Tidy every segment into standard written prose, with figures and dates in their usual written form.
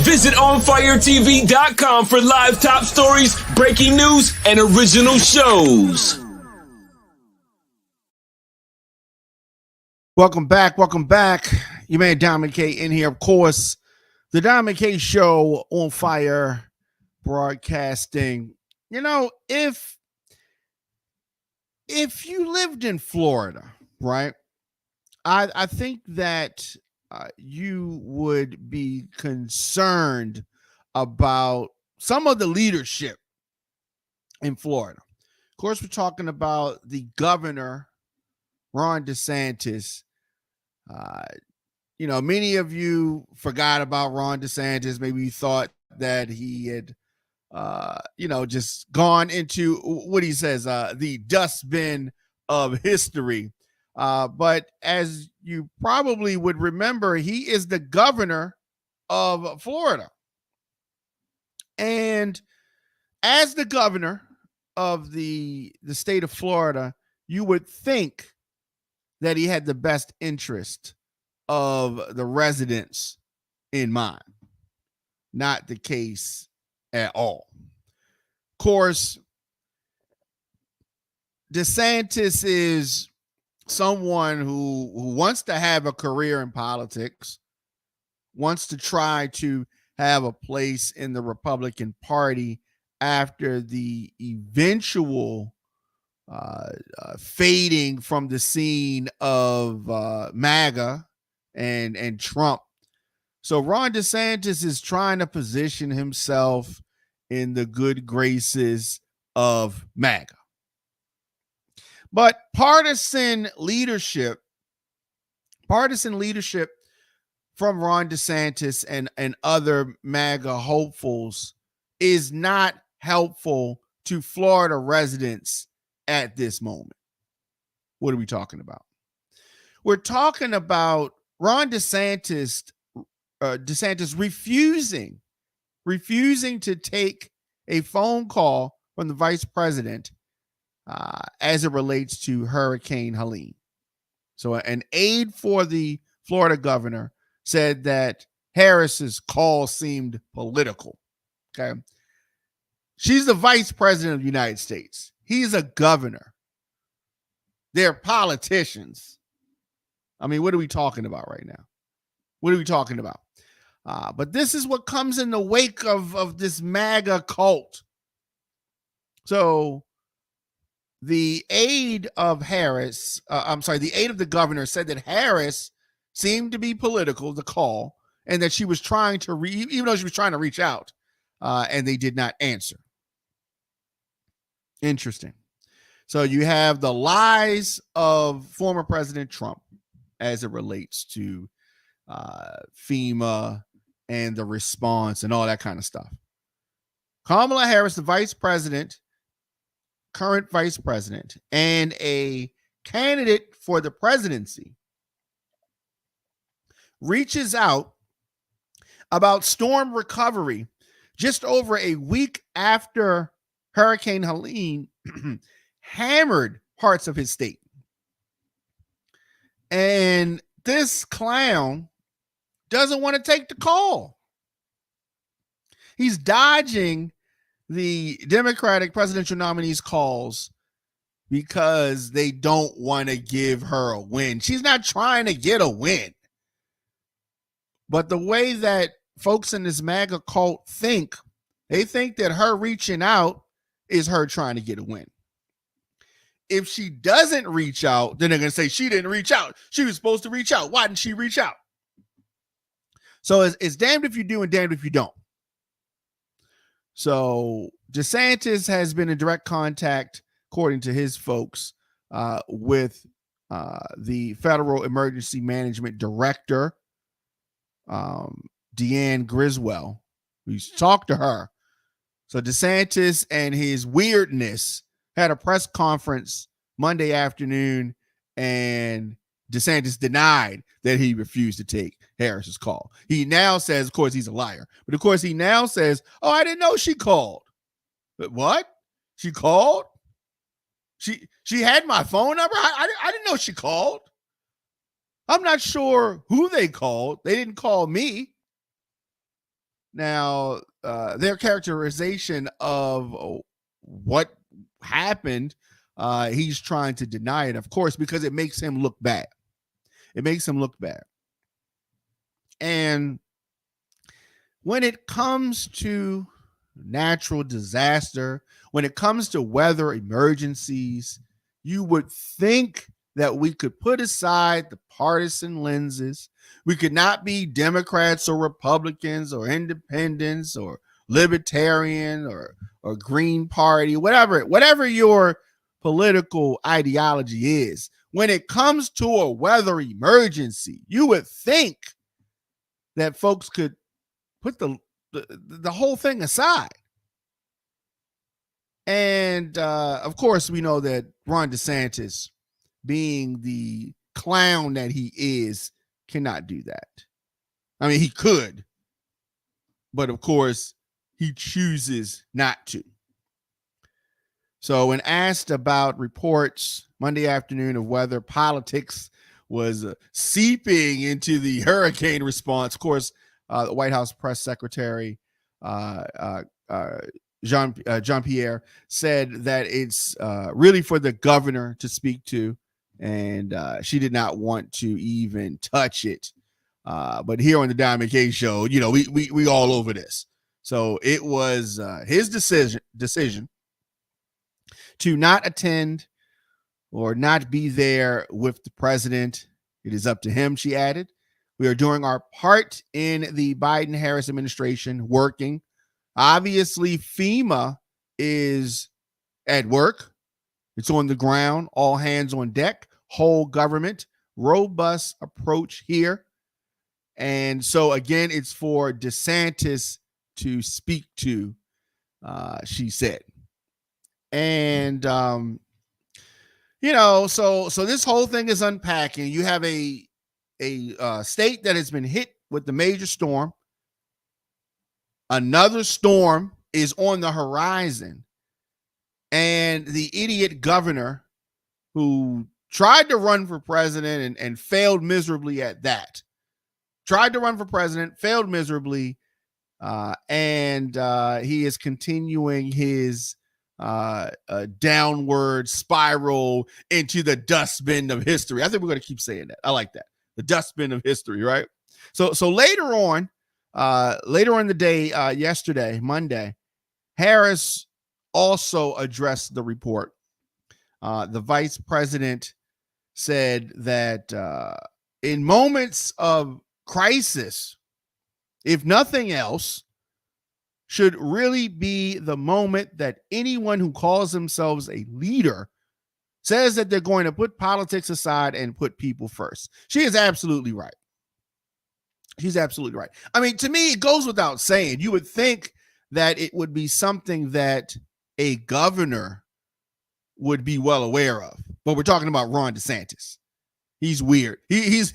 Visit OnFireTV.com for live top stories, breaking news, and original shows. Welcome back. You man Diamond K in here, of course. The Diamond K Show on Fire Broadcasting. You know, if you lived in Florida, right? I think that you would be concerned about some of the leadership in Florida. Of course, we're talking about the governor, Ron DeSantis. Many of you forgot about Ron DeSantis. Maybe you thought that he had, just gone into what he says, the dustbin of history. But as you probably would remember, he is the governor of Florida. And as the governor of the state of Florida, you would think that he had the best interest of the residents in mind. Not the case at all. Of course, DeSantis is someone who wants to have a career in politics, wants to try to have a place in the Republican Party after the eventual fading from the scene of MAGA and Trump. So Ron DeSantis is trying to position himself in the good graces of MAGA. But partisan leadership from Ron DeSantis and other MAGA hopefuls is not helpful to Florida residents at this moment. What are we talking about? We're talking about Ron DeSantis refusing to take a phone call from the vice president as it relates to Hurricane Helene. So an aide for the Florida governor said that Harris's call seemed political. Okay. She's the vice president of the United States. He's a governor. They're politicians. I mean, what are we talking about right now? What are we talking about? But this is what comes in the wake of this MAGA cult. So the aide of the governor said that Harris seemed to be political, the call, and that she was trying to even though she was trying to reach out, and they did not answer. Interesting. So you have the lies of former President Trump as it relates to FEMA and the response and all that kind of stuff. Kamala Harris, the current vice president, and a candidate for the presidency, reaches out about storm recovery just over a week after Hurricane Helene hammered parts of his state. And this clown doesn't want to take the call. He's dodging the Democratic presidential nominee's calls because they don't want to give her a win. She's not trying to get a win. But the way that folks in this MAGA cult think, they think that her reaching out is her trying to get a win. If she doesn't reach out, then they're going to say she didn't reach out. She was supposed to reach out. Why didn't she reach out? So it's damned if you do and damned if you don't. So DeSantis has been in direct contact, according to his folks, with the Federal Emergency Management Director, Deanne Griswold. He's talked to her. So DeSantis and his weirdness had a press conference Monday afternoon, and DeSantis denied that he refused to take Harris's call. He now says, of course, he's a liar, but of course he now says, "Oh, I didn't know she called." But what? She called? She had my phone number? I didn't know she called. I'm not sure who they called. They didn't call me. Now, their characterization of what happened, he's trying to deny it, of course, because it makes him look bad. It makes him look bad. And when it comes to natural disaster, when it comes to weather emergencies, you would think that we could put aside the partisan lenses. We could not be Democrats or Republicans or independents or libertarian or Green Party, whatever your political ideology is. When it comes to a weather emergency, you would think that folks could put the whole thing aside. And of course, we know that Ron DeSantis, being the clown that he is, cannot do that. I mean, he could, but of course, he chooses not to. So when asked about reports Monday afternoon of whether politics was seeping into the hurricane response, of course, the White House press secretary, Jean-Pierre, said that it's really for the governor to speak to, and she did not want to even touch it. But here on the Diamond K Show, you know, we all over this. So it was his decision to not attend or not be there with the president. It is up to him, she added. We are doing our part in the Biden-Harris administration, working. Obviously, FEMA is at work. It's on the ground, all hands on deck, whole government, robust approach here. And so, again, it's for DeSantis to speak to, she said. And, you know, so this whole thing is unpacking. You have a state that has been hit with the major storm. Another storm is on the horizon. And the idiot governor who tried to run for president and failed miserably at that. Tried to run for president, failed miserably. And he is continuing his downward spiral into the dustbin of history. I think we're going to keep saying that. I like that. The dustbin of history, right? So later on in the day, yesterday, Monday, Harris also addressed the report. The vice president said that in moments of crisis, if nothing else, should really be the moment that anyone who calls themselves a leader says that they're going to put politics aside and put people first. She is absolutely right. She's absolutely right. I mean, to me, it goes without saying. You would think that it would be something that a governor would be well aware of. But we're talking about Ron DeSantis. He's weird. He's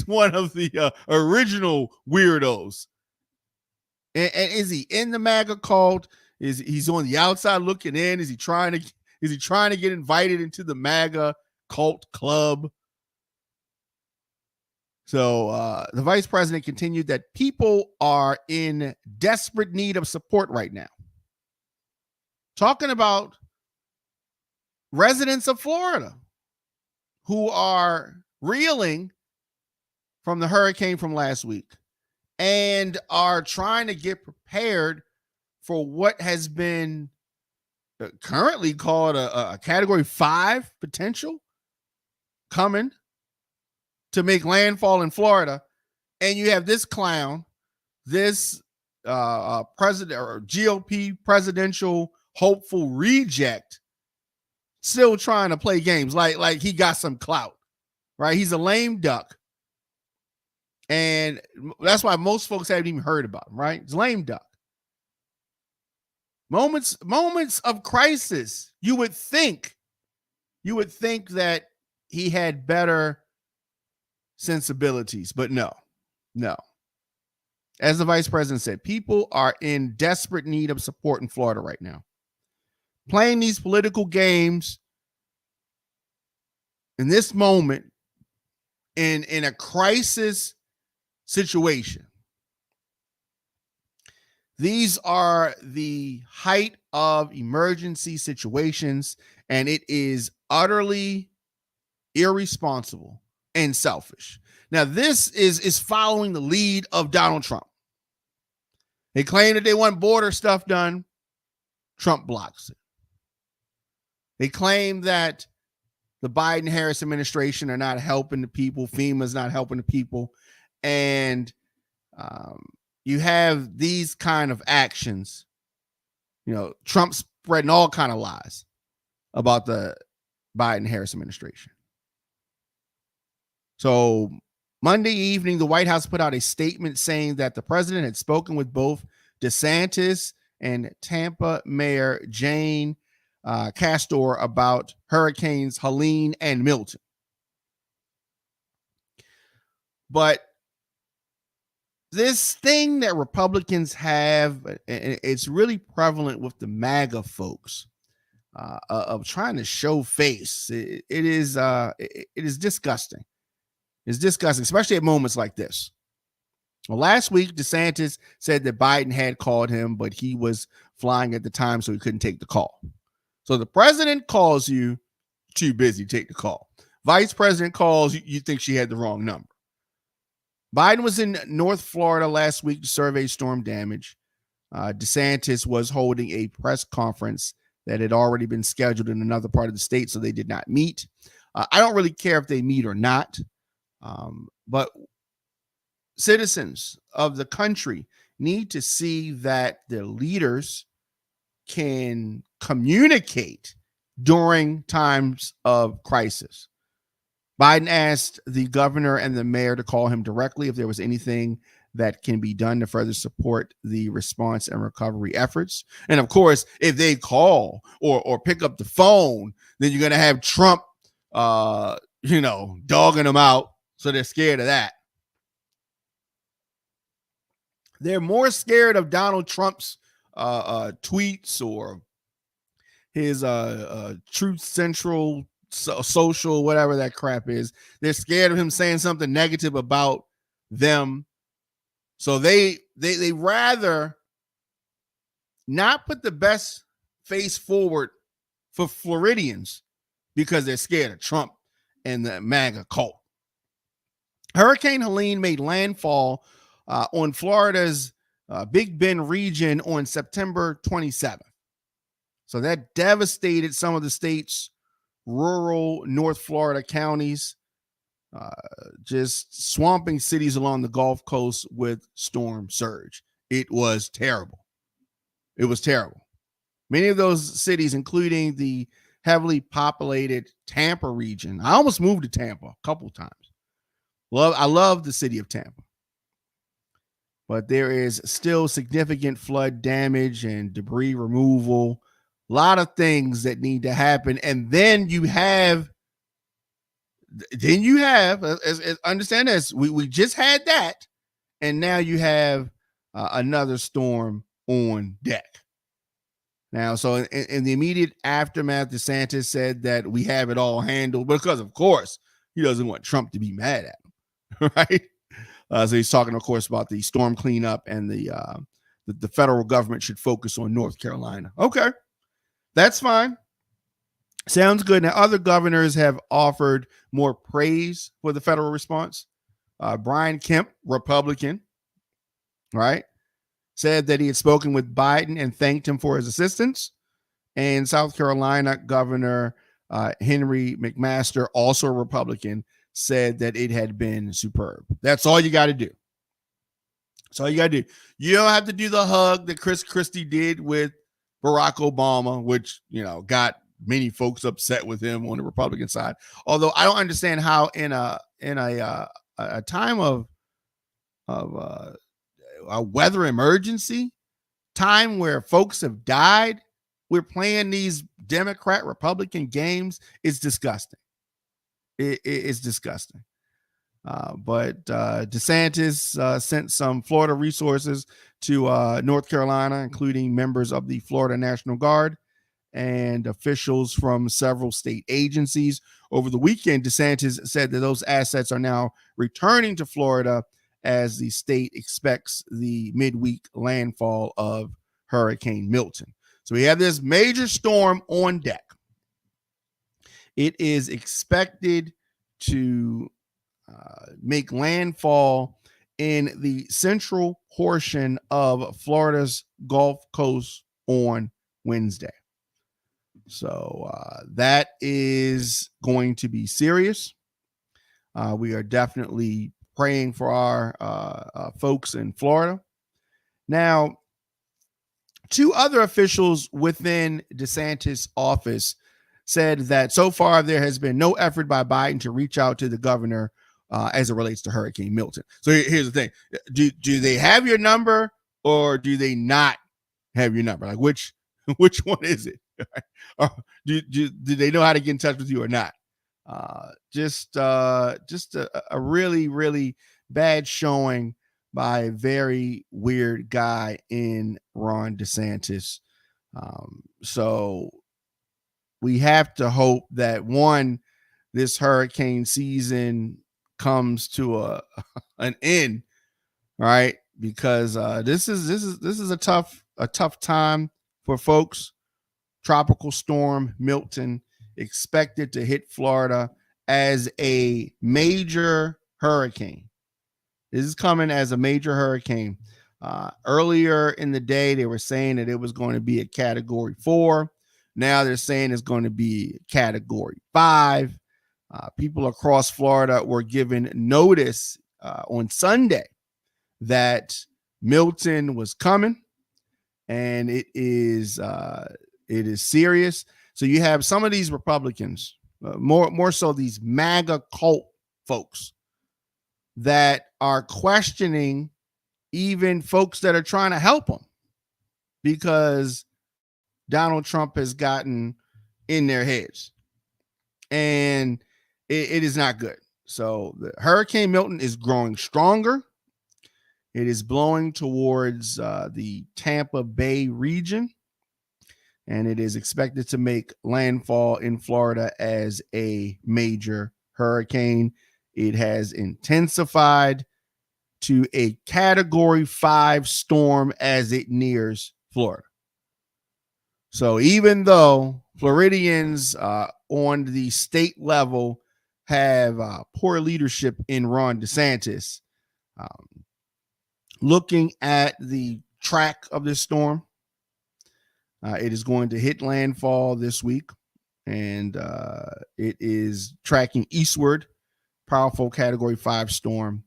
one of the original weirdos. And is he in the MAGA cult? He's on the outside looking in? Is he trying to get invited into the MAGA cult club? So the vice president continued that people are in desperate need of support right now. Talking about residents of Florida who are reeling from the hurricane from last week and are trying to get prepared for what has been currently called a Category 5 potential coming to make landfall in Florida. And you have this clown, this president or GOP presidential hopeful reject still trying to play games like he got some clout, right? He's a lame duck. And that's why most folks haven't even heard about him, right? It's lame duck. Moments of crisis, you would think that he had better sensibilities, but no. As the vice president said, people are in desperate need of support in Florida right now. Playing these political games in this moment in a crisis situation. These are the height of emergency situations, and it is utterly irresponsible and selfish. Now, this is following the lead of Donald Trump. They claim that they want border stuff done. Trump blocks it. They claim that the Biden-Harris administration are not helping the people. FEMA's not helping the people. And you have these kind of actions. You know, Trump spreading all kind of lies about the Biden-Harris administration. So Monday evening, the White House put out a statement saying that the president had spoken with both DeSantis and Tampa Mayor Jane Castor about Hurricanes Helene and Milton. But this thing that Republicans have, and it's really prevalent with the MAGA folks, of trying to show face. It is disgusting. It's disgusting, especially at moments like this. Well, last week, DeSantis said that Biden had called him, but he was flying at the time, so he couldn't take the call. So the president calls you, too busy to take the call. Vice president calls, you think she had the wrong number. Biden was in North Florida last week to survey storm damage. DeSantis was holding a press conference that had already been scheduled in another part of the state, so they did not meet. I don't really care if they meet or not, but citizens of the country need to see that their leaders can communicate during times of crisis. Biden asked the governor and the mayor to call him directly if there was anything that can be done to further support the response and recovery efforts. And of course, if they call or pick up the phone, then you're going to have Trump, dogging them out. So they're scared of that. They're more scared of Donald Trump's tweets or his Truth Central social, whatever that crap is. They're scared of him saying something negative about them. So they rather not put the best face forward for Floridians because they're scared of Trump and the MAGA cult. Hurricane Helene made landfall on Florida's Big Bend region on September 27th. So that devastated some of the state's rural North Florida counties, just swamping cities along the Gulf Coast with storm surge. It was terrible. It was terrible. Many of those cities, including the heavily populated Tampa region. I almost moved to Tampa a couple times. I love the city of Tampa. But there is still significant flood damage and debris removal. A lot of things that need to happen. And then you have, understand this, we just had that. And now you have another storm on deck. Now, so in the immediate aftermath, DeSantis said that we have it all handled because, of course, he doesn't want Trump to be mad at him, right? So he's talking, of course, about the storm cleanup and the federal government should focus on North Carolina. Okay, that's fine. Sounds good. Now, other governors have offered more praise for the federal response. Brian Kemp, Republican, right, said that he had spoken with Biden and thanked him for his assistance. And South Carolina Governor Henry McMaster, also a Republican, said that it had been superb. That's all you got to do. So all you got to do. You don't have to do the hug that Chris Christie did with Barack Obama, which, got many folks upset with him on the Republican side. Although I don't understand how in a time of a weather emergency, time where folks have died, we're playing these Democrat Republican games. It's disgusting. It's disgusting. But DeSantis sent some Florida resources to North Carolina, including members of the Florida National Guard and officials from several state agencies. Over the weekend, DeSantis said that those assets are now returning to Florida as the state expects the midweek landfall of Hurricane Milton. So we have this major storm on deck. It is expected to make landfall in the central portion of Florida's Gulf Coast on Wednesday. So that is going to be serious. We are definitely praying for our folks in Florida. Now, two other officials within DeSantis' office said that so far there has been no effort by Biden to reach out to the governor as it relates to Hurricane Milton. So here's the thing. Do they have your number or do they not have your number? Like which one is it? Or do they know how to get in touch with you or not? Just a really, really bad showing by a very weird guy in Ron DeSantis. So we have to hope that this hurricane season comes to an end, right? Because this is a tough time for folks. Tropical storm Milton expected to hit Florida as a major hurricane. This is coming as a major hurricane. Earlier in the day, they were saying that it was going to be a Category 4. Now they're saying it's going to be Category 5. People across Florida were given notice on Sunday that Milton was coming, and it is serious. So you have some of these Republicans, more so these MAGA cult folks, that are questioning even folks that are trying to help them because Donald Trump has gotten in their heads, and it is not good. So the Hurricane Milton is growing stronger. It is blowing towards the Tampa Bay region, and it is expected to make landfall in Florida as a major hurricane. It has intensified to a Category 5 storm as it nears Florida. So even though Floridians on the state level have poor leadership in Ron DeSantis, looking at the track of this storm, it is going to hit landfall this week, and it is tracking eastward. Powerful Category 5 storm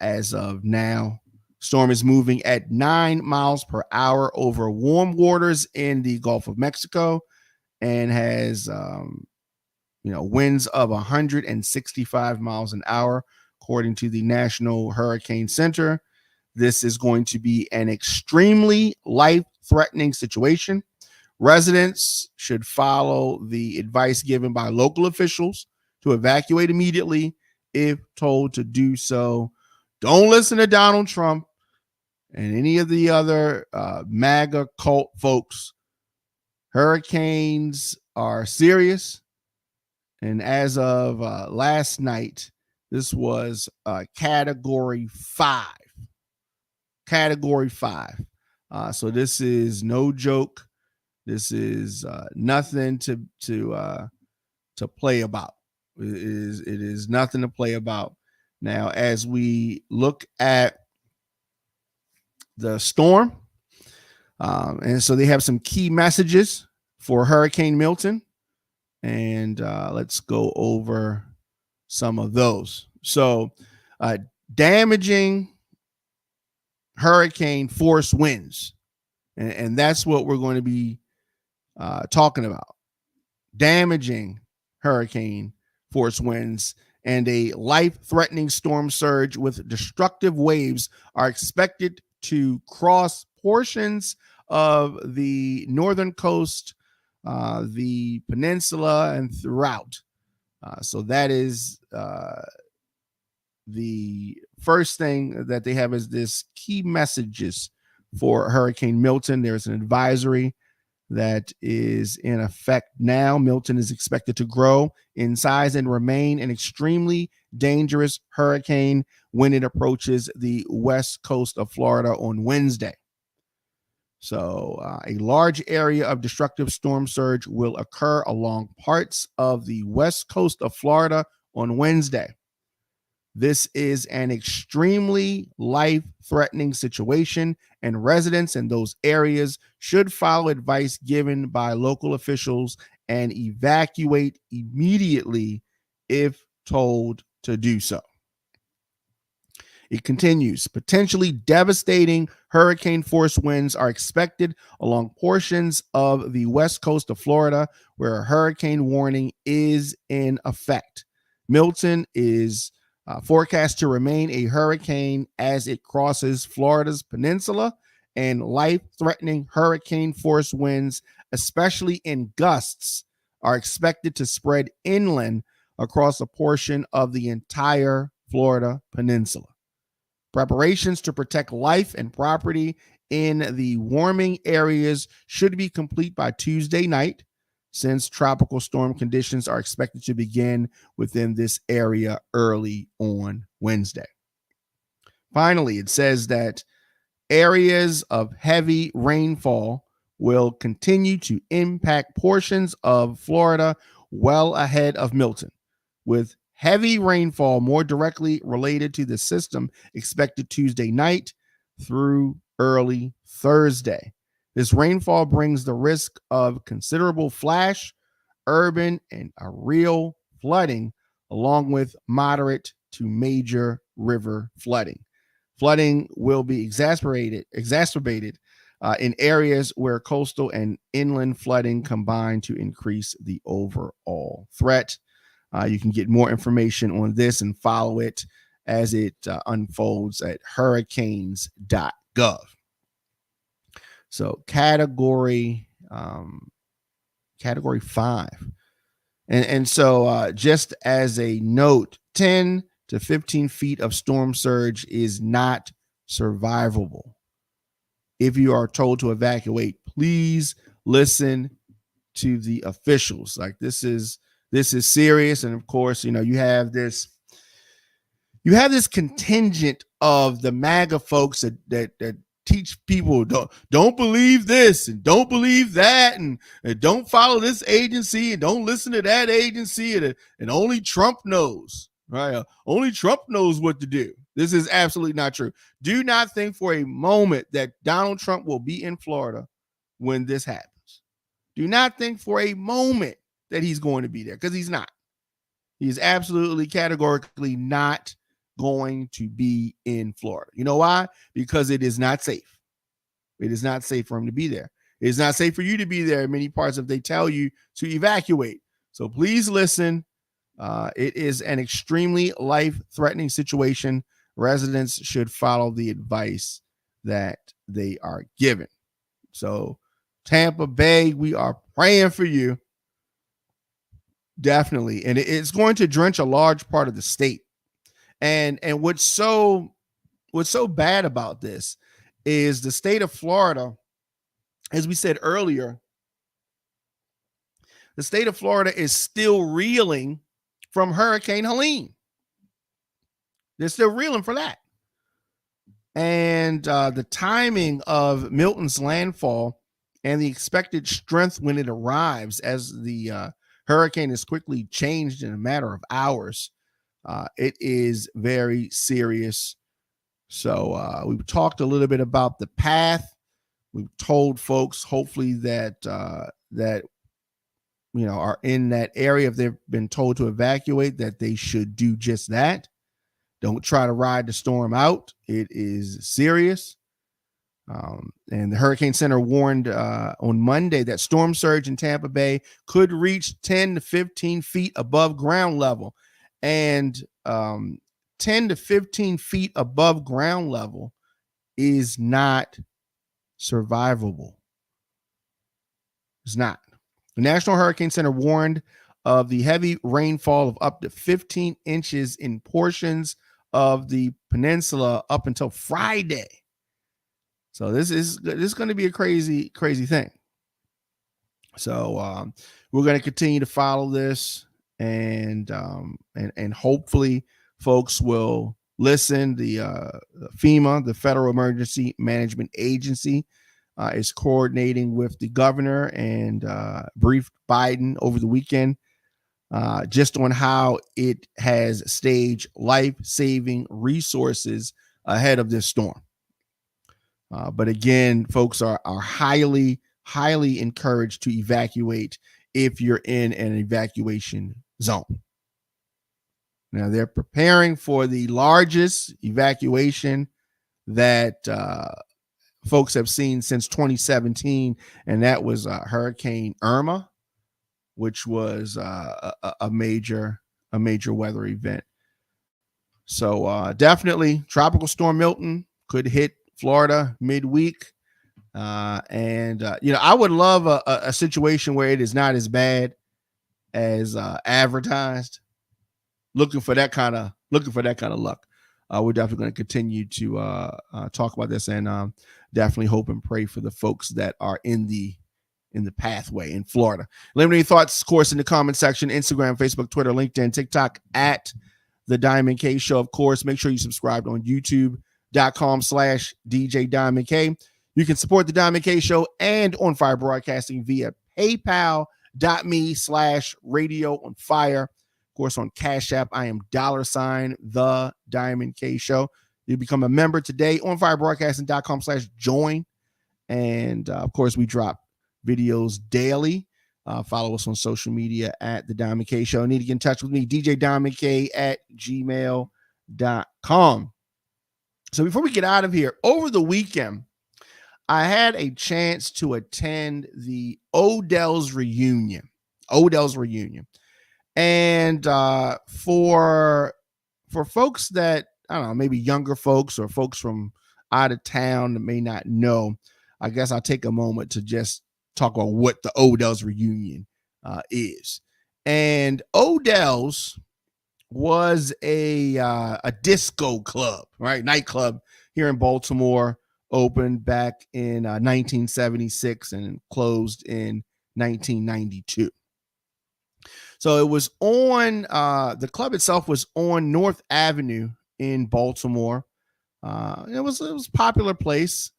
as of now. Storm is moving at 9 miles per hour over warm waters in the Gulf of Mexico and has winds of 165 miles an hour, according to the National Hurricane Center. This is going to be an extremely life-threatening situation. Residents should follow the advice given by local officials to evacuate immediately if told to do so. Don't listen to Donald Trump and any of the other MAGA cult folks. Hurricanes are serious. And as of last night, this was Category 5. Category 5. So this is no joke. This is nothing to play about. It is nothing to play about. Now, as we look at the storm, and so they have some key messages for Hurricane Milton, and let's go over some of those. So, damaging hurricane force winds. And that's what we're going to be talking about. Damaging hurricane force winds and a life-threatening storm surge with destructive waves are expected to cross portions of the northern coast, the peninsula, and throughout. So that is the first thing that they have is this key messages for Hurricane Milton. There's an advisory that is in effect now. Milton is expected to grow in size and remain an extremely dangerous hurricane when it approaches the west coast of Florida on Wednesday. So a large area of destructive storm surge will occur along parts of the west coast of Florida on Wednesday. This is an extremely life-threatening situation, and residents in those areas should follow advice given by local officials and evacuate immediately if told to do so. It continues. Potentially devastating hurricane force winds are expected along portions of the west coast of Florida, where a hurricane warning is in effect. Milton is forecast to remain a hurricane as it crosses Florida's peninsula, and life-threatening hurricane force winds, especially in gusts, are expected to spread inland across a portion of the entire Florida peninsula. Preparations to protect life and property in the warming areas should be complete by Tuesday night, since tropical storm conditions are expected to begin within this area early on Wednesday. Finally, it says that areas of heavy rainfall will continue to impact portions of Florida well ahead of Milton, with heavy rainfall more directly related to the system expected Tuesday night through early Thursday. This rainfall brings the risk of considerable flash, urban, and aerial flooding, along with moderate to major river flooding. Flooding will be exacerbated in areas where coastal and inland flooding combine to increase the overall threat. You can get more information on this and follow it as it unfolds at hurricanes.gov. So category 5. And so just as a note, 10 to 15 feet of storm surge is not survivable. If you are told to evacuate, please listen to the officials. Like this is serious. And of course, you have this contingent of the MAGA folks that teach people don't believe this and don't believe that and don't follow this agency and don't listen to that agency and only Trump knows, right? Only Trump knows what to do. This is absolutely not true. Do not think for a moment that Donald Trump will be in Florida when this happens. Do not think for a moment that he's going to be there, because he's not. He is absolutely categorically not going to be in Florida. You know why? Because it is not safe. It is not safe for him to be there. It is not safe for you to be there in many parts if they tell you to evacuate. So please listen. It is an extremely life-threatening situation. Residents should follow the advice that they are given. So Tampa Bay, we are praying for you. Definitely. And it's going to drench a large part of the state. And what's so bad about this is the state of Florida, as we said earlier, the state of Florida is still reeling from Hurricane Helene. They're still reeling for that. And the timing of Milton's landfall and the expected strength when it arrives, as the hurricane is quickly changed in a matter of hours, it is very serious. So we've talked a little bit about the path. We've told folks, hopefully, that are in that area, if they've been told to evacuate, that they should do just that. Don't try to ride the storm out. It is serious. And the Hurricane Center warned on Monday that storm surge in Tampa Bay could reach 10 to 15 feet above ground level. And 10 to 15 feet above ground level is not survivable. It's not. The National Hurricane Center warned of the heavy rainfall of up to 15 inches in portions of the peninsula up until Friday. So this is going to be a crazy thing. So we're going to continue to follow this, and hopefully folks will listen. The FEMA, the Federal Emergency Management Agency, is coordinating with the governor and briefed Biden over the weekend just on how it has staged life-saving resources ahead of this storm. But again, folks are highly encouraged to evacuate if you're in an evacuation zone. Now, they're preparing for the largest evacuation that folks have seen since 2017, and that was Hurricane Irma, which was a major weather event. So definitely Tropical Storm Milton could hit Florida midweek. I would love a situation where it is not as bad as advertised. Looking for that kind of luck. We're definitely going to continue to talk about this, and definitely hope and pray for the folks that are in the pathway in Florida. Let me know your thoughts, of course, in the comment section: Instagram, Facebook, Twitter, LinkedIn, TikTok at The Diamond K Show. Of course, make sure you subscribe on YouTube.com/DJ Diamond K. You can support The Diamond K Show and On Fire Broadcasting via PayPal.me/Radio On Fire. Of course, on Cash App, I am $ The Diamond K Show. You become a member today on firebroadcasting.com/join. And of course, we drop videos daily. Follow us on social media at The Diamond K Show. Need to get in touch with me, djdiamondk@gmail.com. So before we get out of here, over the weekend, I had a chance to attend the Odell's reunion. And for folks that, I don't know, maybe younger folks or folks from out of town that may not know, I guess I'll take a moment to just talk about what the Odell's reunion is. And Odell's was a disco club, right? Nightclub here in Baltimore, opened back in 1976 and closed in 1992. So it was on, the club itself was on North Avenue in Baltimore. It was a popular place.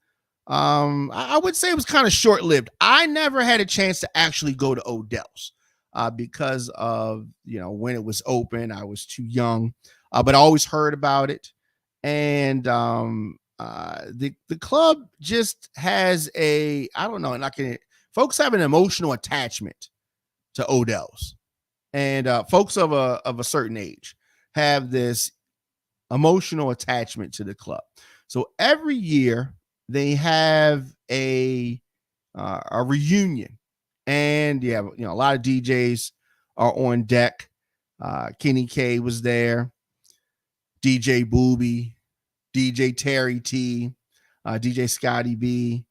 I would say it was kind of short-lived. I never had a chance to actually go to Odell's because of, when it was open. I was too young, but I always heard about it. And the club just has folks have an emotional attachment to Odell's. And folks of a certain age have this emotional attachment to the club. So every year they have a reunion, and a lot of DJs are on deck. Kenny K was there, DJ Booby, DJ Terry T, DJ Scotty B,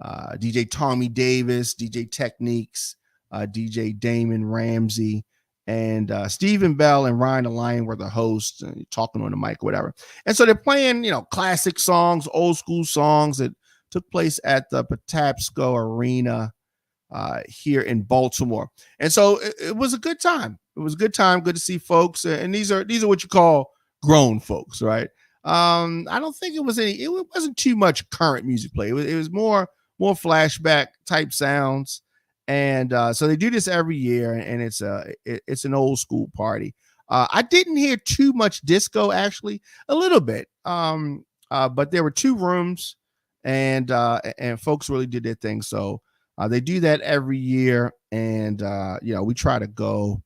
DJ Tommy Davis, DJ Techniques, DJ Damon Ramsey, and Stephen Bell and Ryan the Lion were the hosts, talking on the mic, whatever. And so they're playing, classic songs, old school songs that took place at the Patapsco Arena here in Baltimore. And so it was a good time. It was a good time. Good to see folks. And these are what you call grown folks, right? I don't think it wasn't too much current music play. It was more flashback type sounds. And so they do this every year, and it's an old school party. I didn't hear too much disco, actually, a little bit. But there were two rooms, and folks really did their thing. So they do that every year, and we try to go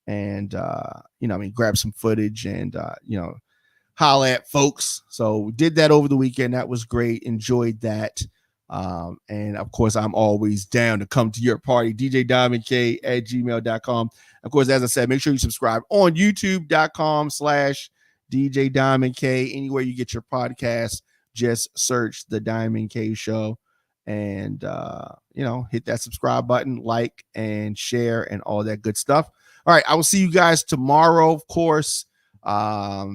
and grab some footage and holla at folks. So we did that over the weekend. That was great. Enjoyed that. And of course, I'm always down to come to your party. DJDiamondK@gmail.com. Of course, as I said, make sure you subscribe on YouTube.com/DJ Diamond K. Anywhere you get your podcast, just search the Diamond K Show, and hit that subscribe button, like and share, and all that good stuff. All right, I will see you guys tomorrow. Of course, lot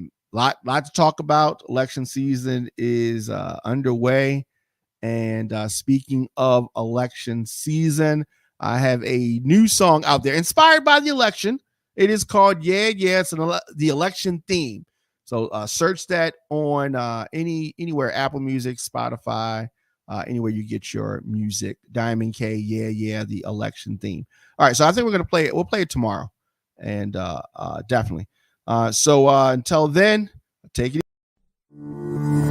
to talk about. Election season is underway. And speaking of election season, I have a new song out there inspired by the election. It is called Yeah, Yeah. It's the election theme. So search that on anywhere, Apple Music, Spotify, anywhere you get your music. Diamond K, Yeah, Yeah, the election theme. All right, so I think we're going to play it. We'll play it tomorrow. And definitely. So until then, take it easy.